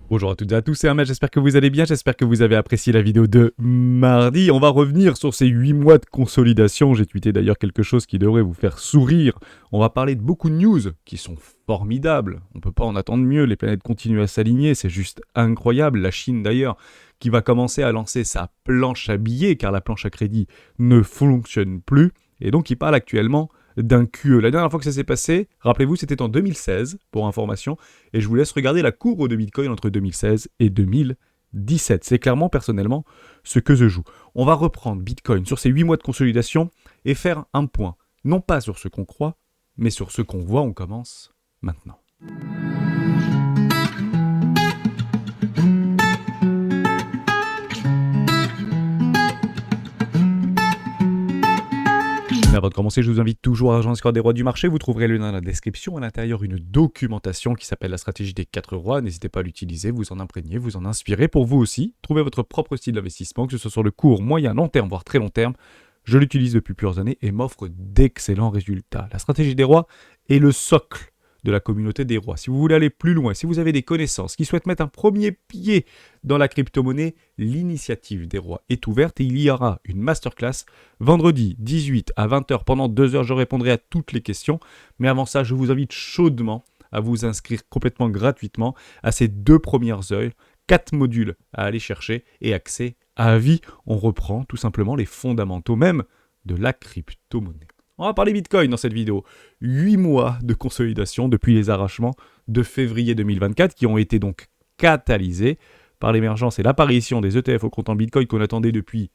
Bonjour à toutes et à tous, c'est Ahmed, j'espère que vous allez bien, j'espère que vous avez apprécié la vidéo de mardi. On va revenir sur ces 8 mois de consolidation, j'ai tweeté d'ailleurs quelque chose qui devrait vous faire sourire. On va parler de beaucoup de news qui sont formidables, on peut pas en attendre mieux, les planètes continuent à s'aligner, c'est juste incroyable. La Chine d'ailleurs qui va commencer à lancer sa planche à billets car la planche à crédit ne fonctionne plus et donc il parle actuellement d'un QE. La dernière fois que ça s'est passé, rappelez-vous, c'était en 2016, pour information, et je vous laisse regarder la courbe de Bitcoin entre 2016 et 2017. C'est clairement, personnellement, ce que je joue. On va reprendre Bitcoin sur ces 8 mois de consolidation et faire un point, non pas sur ce qu'on croit, mais sur ce qu'on voit. On commence maintenant. Avant de commencer, je vous invite toujours à rejoindre le Discord des rois du marché. Vous trouverez le lien dans la description. À l'intérieur, une documentation qui s'appelle la stratégie des 4 rois. N'hésitez pas à l'utiliser, vous en imprégner, vous en inspirer pour vous aussi. Trouvez votre propre style d'investissement, que ce soit sur le court, moyen, long terme, voire très long terme. Je l'utilise depuis plusieurs années et m'offre d'excellents résultats. La stratégie des rois est le socle de la communauté des rois. Si vous voulez aller plus loin, si vous avez des connaissances qui souhaitent mettre un premier pied dans la crypto-monnaie, l'initiative des rois est ouverte et il y aura une masterclass vendredi 18 à 20h. Pendant 2 heures, je répondrai à toutes les questions. Mais avant ça, je vous invite chaudement à vous inscrire complètement gratuitement à ces 2 premières heures, 4 modules à aller chercher et accès à vie. On reprend tout simplement les fondamentaux même de la crypto-monnaie. On va parler Bitcoin dans cette vidéo. 8 mois de consolidation depuis les arrachements de février 2024 qui ont été donc catalysés par l'émergence et l'apparition des ETF au comptant Bitcoin qu'on attendait depuis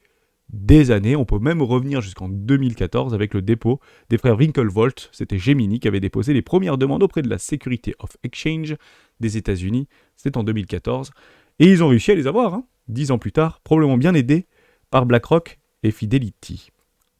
des années. On peut même revenir jusqu'en 2014 avec le dépôt des frères Winklevoss. C'était Gemini qui avait déposé les premières demandes auprès de la Security of Exchange des États-Unis. C'était en 2014. Et ils ont réussi à les avoir, 10 ans plus tard, probablement bien aidés par BlackRock et Fidelity.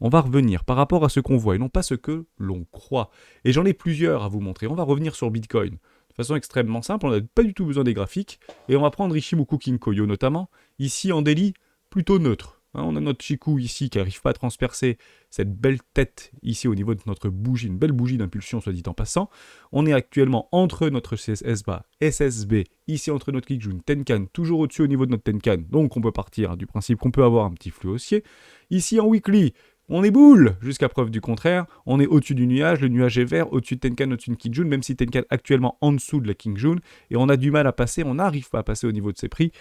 On va revenir par rapport à ce qu'on voit et non pas ce que l'on croit. Et j'en ai plusieurs à vous montrer. On va revenir sur Bitcoin de façon extrêmement simple. On n'a pas du tout besoin des graphiques. Et on va prendre Ichimoku Kinkoyo notamment. Ici en daily, plutôt neutre. On a notre Chikou ici qui n'arrive pas à transpercer cette belle tête ici au niveau de notre bougie, une belle bougie d'impulsion soit dit en passant. On est actuellement entre notre SSB, ici entre notre Kijun, Tenkan, toujours au-dessus au niveau de notre Tenkan. Donc on peut partir du principe qu'on peut avoir un petit flux haussier. Ici en weekly, on est boule, jusqu'à preuve du contraire. On est au-dessus du nuage, le nuage est vert, au-dessus de Tenkan, au-dessus de Kijun, même si Tenkan actuellement en dessous de la Kijun, et on a du mal à passer, on n'arrive pas à passer au niveau de ses prix.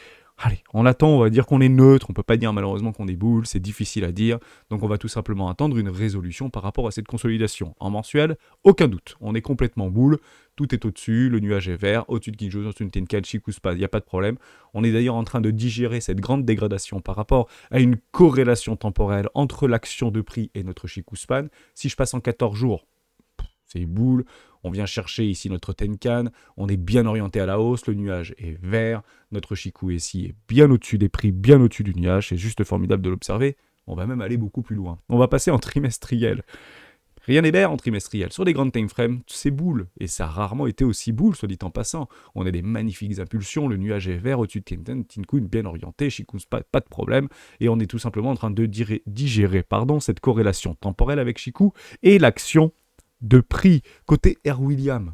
Allez, on attend, on va dire qu'on est neutre, on peut pas dire malheureusement qu'on est boule, c'est difficile à dire, donc on va tout simplement attendre une résolution par rapport à cette consolidation. En mensuel, aucun doute, on est complètement boule, tout est au-dessus, le nuage est vert, au-dessus de Kijun, au-dessus de Tenkan, Chikuspa, il n'y a pas de problème. On est d'ailleurs en train de digérer cette grande dégradation par rapport à une corrélation temporelle entre l'action de prix et notre Chikuspan. Si je passe en 14 jours, c'est boule, on vient chercher ici notre Tenkan, on est bien orienté à la hausse, le nuage est vert, notre Chikou ici est bien au-dessus des prix, bien au-dessus du nuage, c'est juste formidable de l'observer, on va même aller beaucoup plus loin. On va passer en trimestriel. Rien n'est vert en trimestriel. Sur les grandes time frames, c'est boule. Et ça a rarement été aussi boule, soit dit en passant. On a des magnifiques impulsions, le nuage est vert au-dessus de Tenkan, Tinkun bien orienté, Chikou pas de problème. Et on est tout simplement en train de digérer cette corrélation temporelle avec Chikou et l'action de prix côté Air William.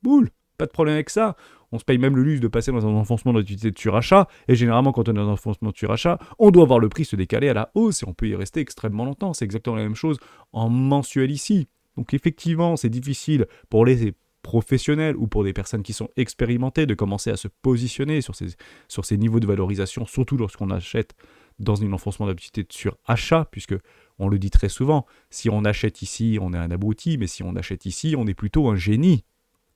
Boule, pas de problème avec ça. On se paye même le luxe de passer dans un enfoncement d'activité de surachat. Et généralement, quand on est dans un enfoncement de surachat, on doit voir le prix se décaler à la hausse et on peut y rester extrêmement longtemps. C'est exactement la même chose en mensuel ici. Donc effectivement, c'est difficile pour les professionnels ou pour des personnes qui sont expérimentées de commencer à se positionner sur ces niveaux de valorisation, surtout lorsqu'on achète dans un enfoncement d'activité de surachat, puisque on le dit très souvent, si on achète ici, on est un abruti, mais si on achète ici, on est plutôt un génie.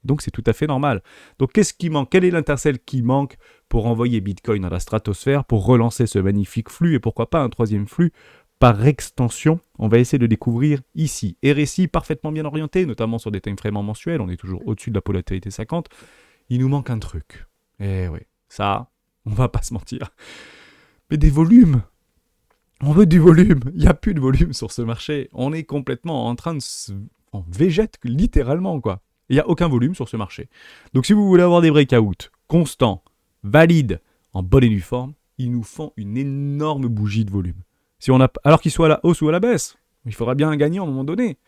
Donc c'est tout à fait normal. Donc qu'est-ce qui manque? Quel est l'intercelle qui manque pour envoyer Bitcoin dans la stratosphère, pour relancer ce magnifique flux, et pourquoi pas un troisième flux par extension? On va essayer de découvrir ici. RSI parfaitement bien orienté, notamment sur des timeframes mensuels, on est toujours au-dessus de la volatilité 50. Il nous manque un truc. Eh oui, ça, on va pas se mentir. Mais des volumes. On veut du volume. Il n'y a plus de volume sur ce marché. On est complètement en train de on végète littéralement, quoi. Il n'y a aucun volume sur ce marché. Donc si vous voulez avoir des breakouts constants, valides, en bonne et due forme, il nous faut une énorme bougie de volume. Alors qu'il soit à la hausse ou à la baisse, il faudra bien un gagnant à un moment donné.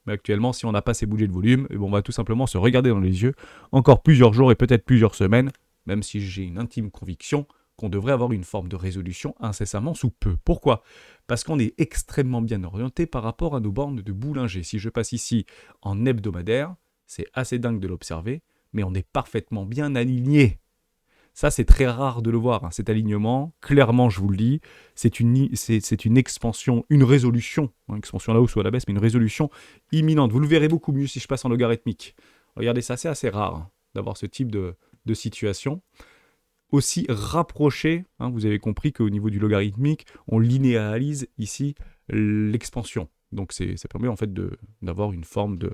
Mais actuellement, si on n'a pas ces bougies de volume, on va tout simplement se regarder dans les yeux encore plusieurs jours et peut-être plusieurs semaines même si j'ai une intime conviction qu'on devrait avoir une forme de résolution incessamment sous peu. Pourquoi ? Parce qu'on est extrêmement bien orienté par rapport à nos bornes de Bollinger. Si je passe ici en hebdomadaire, c'est assez dingue de l'observer, mais on est parfaitement bien aligné. Ça, c'est très rare de le voir, cet alignement. Clairement, je vous le dis, c'est une expansion, une résolution, expansion à la hausse ou à la baisse, mais une résolution imminente. Vous le verrez beaucoup mieux si je passe en logarithmique. Regardez ça, c'est assez rare d'avoir ce type de situation. Aussi rapproché, vous avez compris qu'au niveau du logarithmique, on linéarise ici l'expansion. Donc ça permet en fait d'avoir une forme de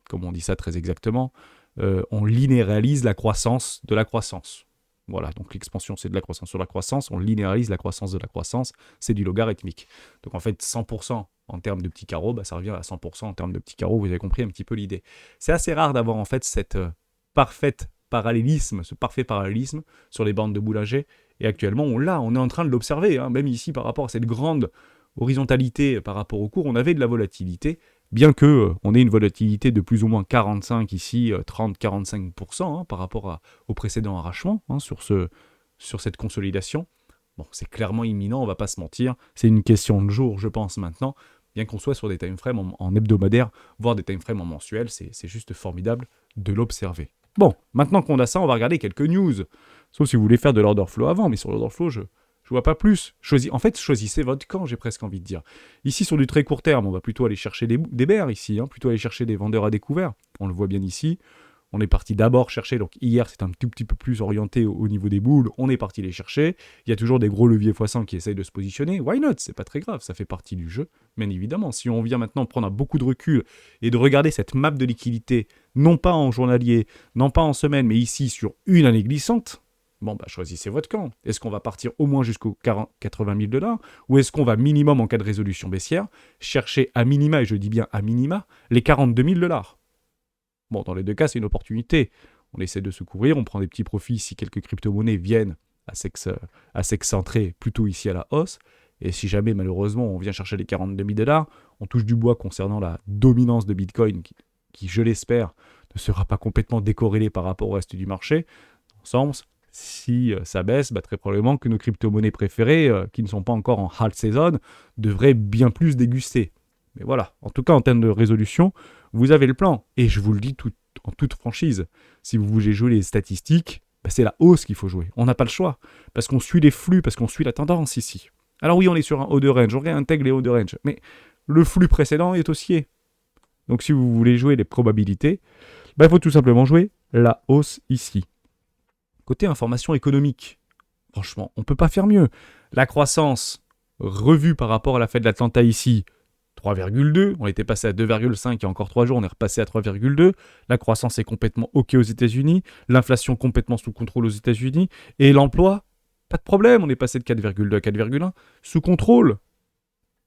comment on dit ça très exactement, on linéarise la croissance de la croissance. Voilà, donc l'expansion c'est de la croissance sur la croissance, on linéarise la croissance de la croissance, c'est du logarithmique. Donc en fait 100% en termes de petits carreaux, ça revient à 100% en termes de petits carreaux, vous avez compris un petit peu l'idée. C'est assez rare d'avoir en fait cette ce parfait parallélisme sur les bornes de Bollinger, et actuellement on est en train de l'observer, même ici par rapport à cette grande horizontalité par rapport au cours, on avait de la volatilité, bien que on ait une volatilité de plus ou moins 45 ici, 30-45% par rapport au précédent arrachement sur cette consolidation. Bon, c'est clairement imminent, on ne va pas se mentir, c'est une question de jour, je pense maintenant, bien qu'on soit sur des timeframes en hebdomadaire, voire des timeframes en mensuel, c'est juste formidable de l'observer. Bon, maintenant qu'on a ça, on va regarder quelques news. Sauf si vous voulez faire de l'order flow avant, mais sur l'order flow, je vois pas plus. Choisissez votre camp, j'ai presque envie de dire. Ici, sur du très court terme, on va plutôt aller chercher des bears ici, plutôt aller chercher des vendeurs à découvert. On le voit bien ici. On est parti d'abord chercher, donc hier c'est un tout petit peu plus orienté au niveau des boules, on est parti les chercher. Il y a toujours des gros leviers x100 qui essayent de se positionner. Why not ? C'est pas très grave, ça fait partie du jeu, bien évidemment. Si on vient maintenant prendre beaucoup de recul et de regarder cette map de liquidité, non pas en journalier, non pas en semaine, mais ici sur une année glissante, choisissez votre camp. Est-ce qu'on va partir au moins jusqu'aux 80 000 $, ou est-ce qu'on va minimum en cas de résolution baissière chercher à minima, et je dis bien à minima, les 42 000 $. Bon, dans les deux cas, c'est une opportunité. On essaie de se couvrir, on prend des petits profits si quelques crypto-monnaies viennent à s'excentrer plutôt ici à la hausse. Et si jamais, malheureusement, on vient chercher les 42 000 $, on touche du bois concernant la dominance de Bitcoin qui, je l'espère, ne sera pas complètement décorrélée par rapport au reste du marché. Dans ce sens, si ça baisse, très probablement que nos crypto-monnaies préférées, qui ne sont pas encore en halt season, devraient bien plus déguster. Mais voilà, en tout cas en termes de résolution, vous avez le plan. Et je vous le dis en toute franchise, si vous voulez jouer les statistiques, c'est la hausse qu'il faut jouer. On n'a pas le choix, parce qu'on suit les flux, parce qu'on suit la tendance ici. Alors oui, on est sur un haut de range, on réintègre les hauts de range, mais le flux précédent est haussier. Donc si vous voulez jouer les probabilités, il faut tout simplement jouer la hausse ici. Côté information économique, franchement, on ne peut pas faire mieux. La croissance, revue par rapport à la Fed d'Atlanta ici, 3,2, on était passé à 2,5 il y a encore 3 jours, on est repassé à 3,2. La croissance est complètement OK aux États-Unis, l'inflation complètement sous contrôle aux États-Unis, et l'emploi, pas de problème, on est passé de 4,2 à 4,1, sous contrôle.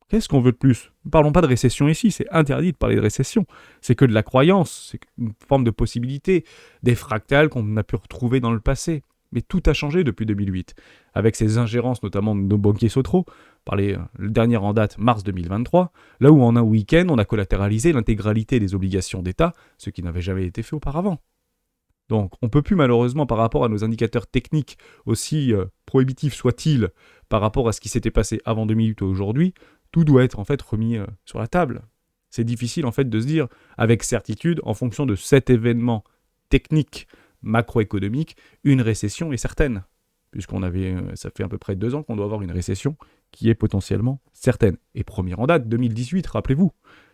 Qu'est-ce qu'on veut de plus ? Ne parlons pas de récession ici, c'est interdit de parler de récession. C'est que de la croyance, c'est une forme de possibilité, des fractales qu'on a pu retrouver dans le passé. Mais tout a changé depuis 2008, avec ces ingérences notamment de nos banquiers Sotro, le dernier en date, mars 2023, là où en un week-end, on a collatéralisé l'intégralité des obligations d'État, ce qui n'avait jamais été fait auparavant. Donc on ne peut plus malheureusement, par rapport à nos indicateurs techniques, aussi prohibitifs soient-ils, par rapport à ce qui s'était passé avant 2008 ou aujourd'hui, tout doit être en fait remis sur la table. C'est difficile en fait de se dire avec certitude, en fonction de cet événement technique, macroéconomique, une récession est certaine. Puisqu'on ça fait à peu près 2 ans qu'on doit avoir une récession qui est potentiellement certaine. Et première en date, 2018, rappelez-vous.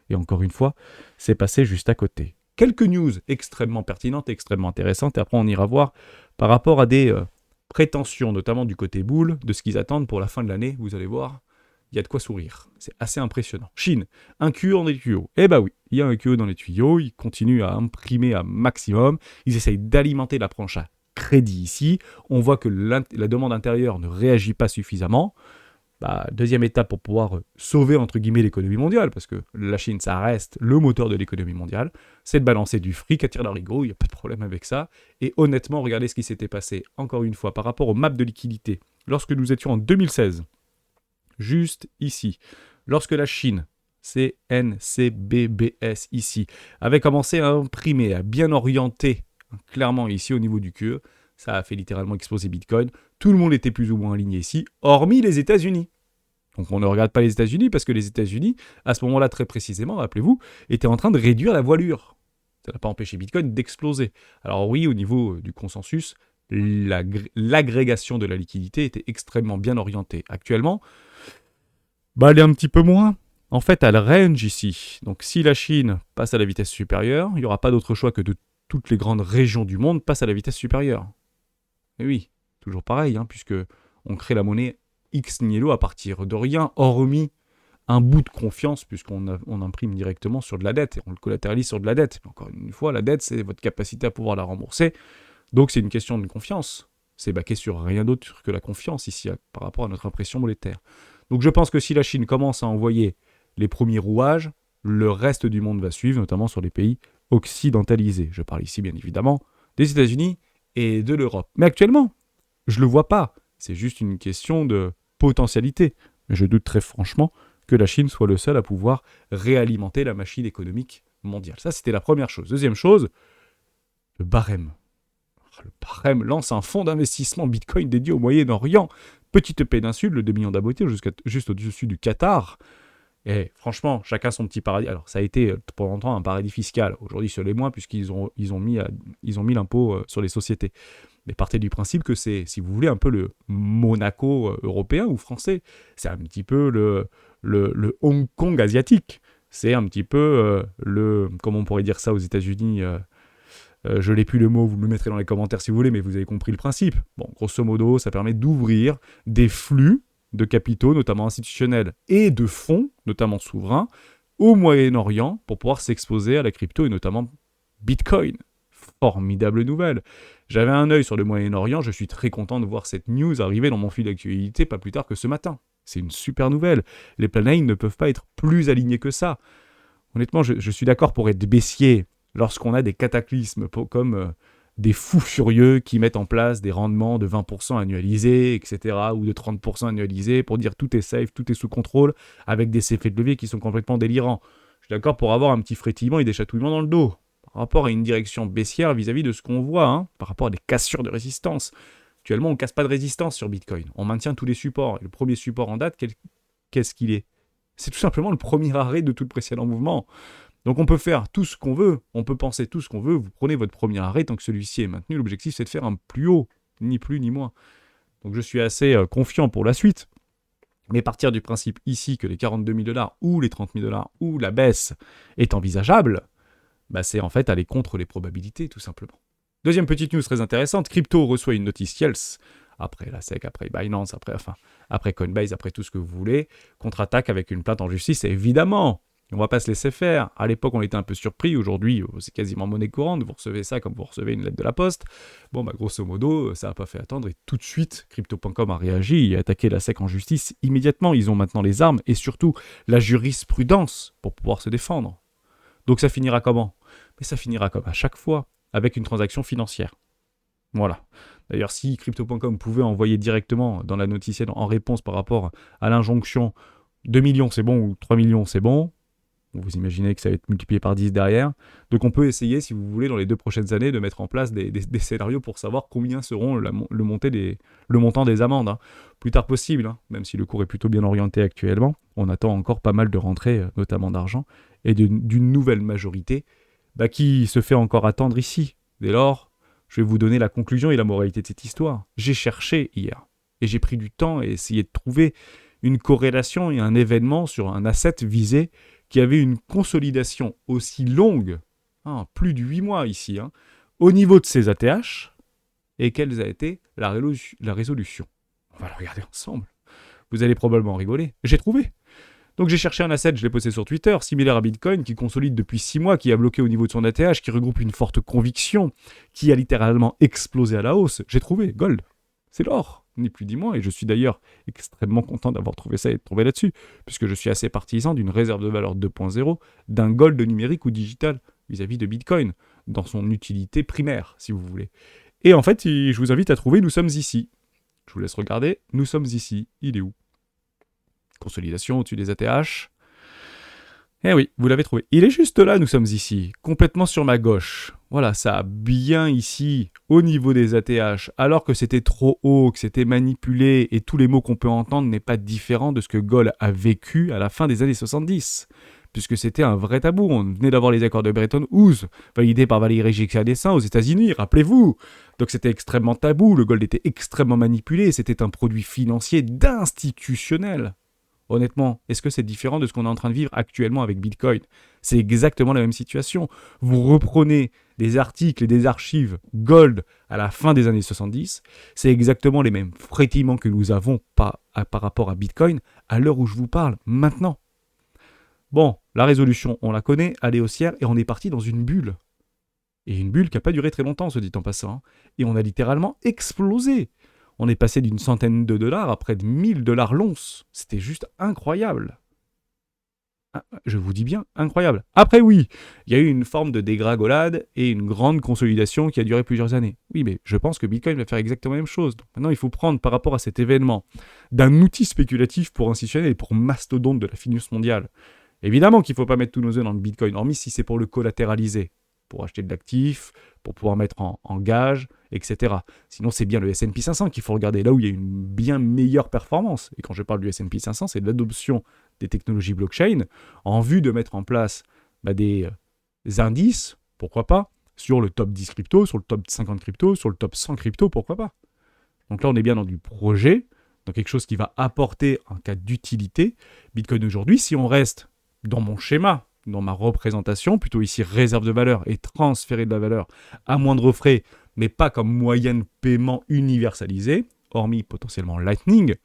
Et encore une fois, c'est passé juste à côté. Quelques news extrêmement pertinentes, extrêmement intéressantes, et après on ira voir par rapport à des prétentions, notamment du côté boule, de ce qu'ils attendent pour la fin de l'année, vous allez voir, il y a de quoi sourire. C'est assez impressionnant. Chine, un QE dans les tuyaux. Eh bah oui, il y a un QE dans les tuyaux, ils continuent à imprimer un maximum, ils essayent d'alimenter la planche à crédit ici, on voit que la demande intérieure ne réagit pas suffisamment. Deuxième étape pour pouvoir sauver entre guillemets l'économie mondiale, parce que la Chine ça reste le moteur de l'économie mondiale, c'est de balancer du fric à tir d'arigot, il n'y a pas de problème avec ça. Et honnêtement, regardez ce qui s'était passé, encore une fois, par rapport aux maps de liquidité, lorsque nous étions en 2016, juste ici, lorsque la Chine, CNCBBS ici, avait commencé à imprimer, à bien orienter Clairement, ici, au niveau du QE, ça a fait littéralement exploser Bitcoin. Tout le monde était plus ou moins aligné ici, hormis les États-Unis. Donc on ne regarde pas les États-Unis parce que les États-Unis, à ce moment-là très précisément, rappelez-vous, étaient en train de réduire la voilure. Ça n'a pas empêché Bitcoin d'exploser. Alors oui, au niveau du consensus, l'agrégation de la liquidité était extrêmement bien orientée. Actuellement, elle est un petit peu moins. En fait, elle range ici. Donc si la Chine passe à la vitesse supérieure, il n'y aura pas d'autre choix que de toutes les grandes régions du monde passent à la vitesse supérieure. Et oui, toujours pareil, puisque on crée la monnaie ex nihilo à partir de rien, hormis un bout de confiance, puisqu'on imprime directement sur de la dette, et on le collatéralise sur de la dette. Mais encore une fois, la dette, c'est votre capacité à pouvoir la rembourser. Donc c'est une question de confiance. C'est baqué sur rien d'autre que la confiance ici, par rapport à notre impression monétaire. Donc je pense que si la Chine commence à envoyer les premiers rouages, le reste du monde va suivre, notamment sur les pays occidentalisés. Je parle ici bien évidemment des États-Unis et de l'Europe. Mais actuellement, je ne le vois pas. C'est juste une question de potentialité. Mais je doute très franchement que la Chine soit le seul à pouvoir réalimenter la machine économique mondiale. Ça, c'était la première chose. Deuxième chose, le barème. Le barème lance un fonds d'investissement Bitcoin dédié au Moyen-Orient. Petite péninsule de 2 millions d'abonnés juste au-dessus du Qatar. Et franchement, chacun son petit paradis. Alors, ça a été pendant longtemps un paradis fiscal. Aujourd'hui, ce l'est moins puisqu'ils ont mis l'impôt sur les sociétés. Mais partez du principe que c'est, si vous voulez, un peu le Monaco européen ou français. C'est un petit peu le Hong Kong asiatique. C'est un petit peu comment on pourrait dire ça aux États-Unis je n'ai plus le mot, vous me le mettrez dans les commentaires si vous voulez, mais vous avez compris le principe. Bon, grosso modo, ça permet d'ouvrir des flux de capitaux, notamment institutionnels, et de fonds, notamment souverains, au Moyen-Orient pour pouvoir s'exposer à la crypto et notamment Bitcoin. Formidable nouvelle. J'avais un œil sur le Moyen-Orient, je suis très content de voir cette news arriver dans mon fil d'actualité pas plus tard que ce matin. C'est une super nouvelle. Les planètes ne peuvent pas être plus alignés que ça. Honnêtement, je suis d'accord pour être baissier lorsqu'on a des cataclysmes comme des fous furieux qui mettent en place des rendements de 20% annualisés, etc., ou de 30% annualisés pour dire tout est safe, tout est sous contrôle, avec des effets de levier qui sont complètement délirants. Je suis d'accord pour avoir un petit frétillement et des chatouillements dans le dos, par rapport à une direction baissière vis-à-vis de ce qu'on voit, par rapport à des cassures de résistance. Actuellement, on ne casse pas de résistance sur Bitcoin. On maintient tous les supports. Et le premier support en date, qu'est-ce qu'il est ? C'est tout simplement le premier arrêt de tout le précédent mouvement. Donc on peut faire tout ce qu'on veut, on peut penser tout ce qu'on veut, vous prenez votre premier arrêt, tant que celui-ci est maintenu, l'objectif c'est de faire un plus haut, ni plus ni moins. Donc je suis assez confiant pour la suite, mais partir du principe ici que les 42 000 $ ou les 30 000 $ ou la baisse est envisageable, c'est en fait aller contre les probabilités tout simplement. Deuxième petite news très intéressante, Crypto reçoit une notice Yelts, après la SEC, après Binance, après Coinbase, après tout ce que vous voulez, contre-attaque avec une plainte en justice, et évidemment, on ne va pas se laisser faire. À l'époque, on était un peu surpris. Aujourd'hui, c'est quasiment monnaie courante. Vous recevez ça comme vous recevez une lettre de la poste. Bon, grosso modo, ça n'a pas fait attendre. Et tout de suite, Crypto.com a réagi et a attaqué la SEC en justice immédiatement. Ils ont maintenant les armes et surtout la jurisprudence pour pouvoir se défendre. Donc ça finira comment ? Mais ça finira comme à chaque fois, avec une transaction financière. Voilà. D'ailleurs, si Crypto.com pouvait envoyer directement dans la noticielle en réponse par rapport à l'injonction 2 millions c'est bon ou 3 millions c'est bon, vous imaginez que ça va être multiplié par 10 derrière. Donc on peut essayer, si vous voulez, dans les 2 prochaines années, de mettre en place des scénarios pour savoir combien seront le montant des amendes. Plus tard possible, même si le cours est plutôt bien orienté actuellement. On attend encore pas mal de rentrées, notamment d'argent, et d'une nouvelle majorité qui se fait encore attendre ici. Dès lors, je vais vous donner la conclusion et la moralité de cette histoire. J'ai cherché hier, et j'ai pris du temps et essayé de trouver une corrélation et un événement sur un asset visé qui avait une consolidation aussi longue, plus de 8 mois ici, au niveau de ses ATH, et quelle a été la résolution. On va le regarder ensemble. Vous allez probablement rigoler. J'ai trouvé. Donc j'ai cherché un asset, je l'ai posté sur Twitter, similaire à Bitcoin, qui consolide depuis 6 mois, qui a bloqué au niveau de son ATH, qui regroupe une forte conviction, qui a littéralement explosé à la hausse. J'ai trouvé, gold. C'est l'or, ni plus ni moins, et je suis d'ailleurs extrêmement content d'avoir trouvé ça et de tomber là-dessus, puisque je suis assez partisan d'une réserve de valeur 2.0, d'un gold numérique ou digital vis-à-vis de Bitcoin, dans son utilité primaire, si vous voulez. Et en fait, je vous invite à trouver, nous sommes ici. Je vous laisse regarder, nous sommes ici. Il est où ? Consolidation au-dessus des ATH. Eh oui, vous l'avez trouvé. Il est juste là, nous sommes ici, complètement sur ma gauche. Voilà, ça a bien ici, au niveau des ATH, alors que c'était trop haut, que c'était manipulé, et tous les mots qu'on peut entendre n'est pas différent de ce que Gaulle a vécu à la fin des années 70. Puisque c'était un vrai tabou. On venait d'avoir les accords de Bretton Woods, validés par Valéry Giscard d'Estaing aux États-Unis, rappelez-vous. Donc c'était extrêmement tabou, le gold était extrêmement manipulé, c'était un produit financier d'institutionnel. Honnêtement, est-ce que c'est différent de ce qu'on est en train de vivre actuellement avec Bitcoin? C'est exactement la même situation. Vous reprenez des articles et des archives Gold à la fin des années 70, c'est exactement les mêmes frétillements que nous avons par rapport à Bitcoin à l'heure où je vous parle, maintenant. Bon, la résolution, on la connaît, elle est haussière et on est parti dans une bulle. Et une bulle qui n'a pas duré très longtemps, se dit en passant. Hein. Et on a littéralement explosé. On est passé d'une centaine de dollars à près de 1000 $ l'once. C'était juste incroyable. Je vous dis bien, incroyable. Après oui, il y a eu une forme de dégringolade et une grande consolidation qui a duré plusieurs années. Oui, mais je pense que Bitcoin va faire exactement la même chose. Donc maintenant, il faut prendre par rapport à cet événement d'un outil spéculatif pour institutionnel et pour mastodonte de la finance mondiale. Évidemment qu'il ne faut pas mettre tous nos œufs dans le Bitcoin, hormis si c'est pour le collatéraliser, pour acheter de l'actif, pour pouvoir mettre en gage, etc. Sinon, c'est bien le S&P 500 qu'il faut regarder, là où il y a une bien meilleure performance. Et quand je parle du S&P 500, c'est de l'adoption des technologies blockchain en vue de mettre en place des indices, pourquoi pas, sur le top 10 crypto, sur le top 50 crypto, sur le top 100 crypto, pourquoi pas. Donc là, on est bien dans du projet, dans quelque chose qui va apporter un cas d'utilité. Bitcoin aujourd'hui, si on reste dans mon schéma, dans ma représentation, plutôt ici réserve de valeur et transférer de la valeur à moindre frais, mais pas comme moyen de paiement universalisé, hormis potentiellement Lightning.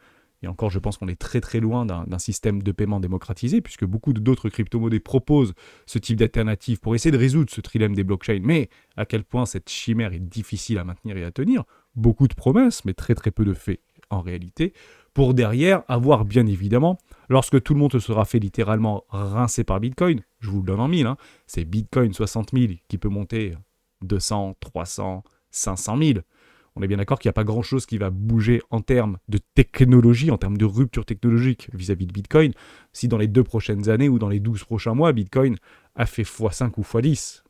Et encore, je pense qu'on est très très loin d'un système de paiement démocratisé, puisque beaucoup d'autres crypto-monnaies proposent ce type d'alternative pour essayer de résoudre ce trilemme des blockchains. Mais à quel point cette chimère est difficile à maintenir et à tenir. Beaucoup de promesses, mais très très peu de faits en réalité, pour derrière avoir bien évidemment, lorsque tout le monde se sera fait littéralement rincer par Bitcoin, je vous le donne en mille, hein, c'est Bitcoin 60 000 qui peut monter 200, 300, 500 000. On est bien d'accord qu'il n'y a pas grand-chose qui va bouger en termes de technologie, en termes de rupture technologique vis-à-vis de Bitcoin, si dans les 2 prochaines années ou dans les 12 prochains mois, Bitcoin a fait x5 ou x10.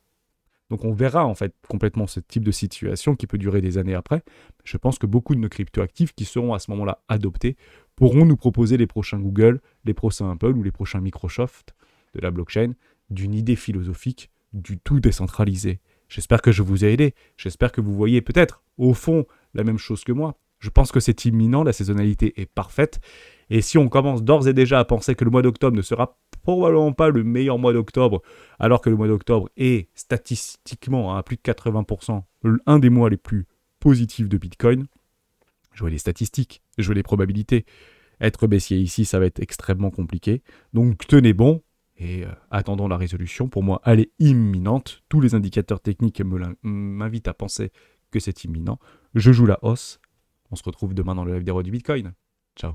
Donc on verra en fait complètement ce type de situation qui peut durer des années après. Je pense que beaucoup de nos cryptoactifs qui seront à ce moment-là adoptés pourront nous proposer les prochains Google, les prochains Apple ou les prochains Microsoft de la blockchain d'une idée philosophique du tout décentralisé. J'espère que je vous ai aidé. J'espère que vous voyez peut-être au fond la même chose que moi. Je pense que c'est imminent, la saisonnalité est parfaite. Et si on commence d'ores et déjà à penser que le mois d'octobre ne sera probablement pas le meilleur mois d'octobre, alors que le mois d'octobre est statistiquement à plus de 80% un des mois les plus positifs de Bitcoin, je vois les statistiques, je vois les probabilités. Être baissier ici, ça va être extrêmement compliqué. Donc tenez bon et attendons la résolution. Pour moi, elle est imminente. Tous les indicateurs techniques m'invitent à penser que c'est imminent. Je joue la hausse. On se retrouve demain dans le live des rois du Bitcoin. Ciao.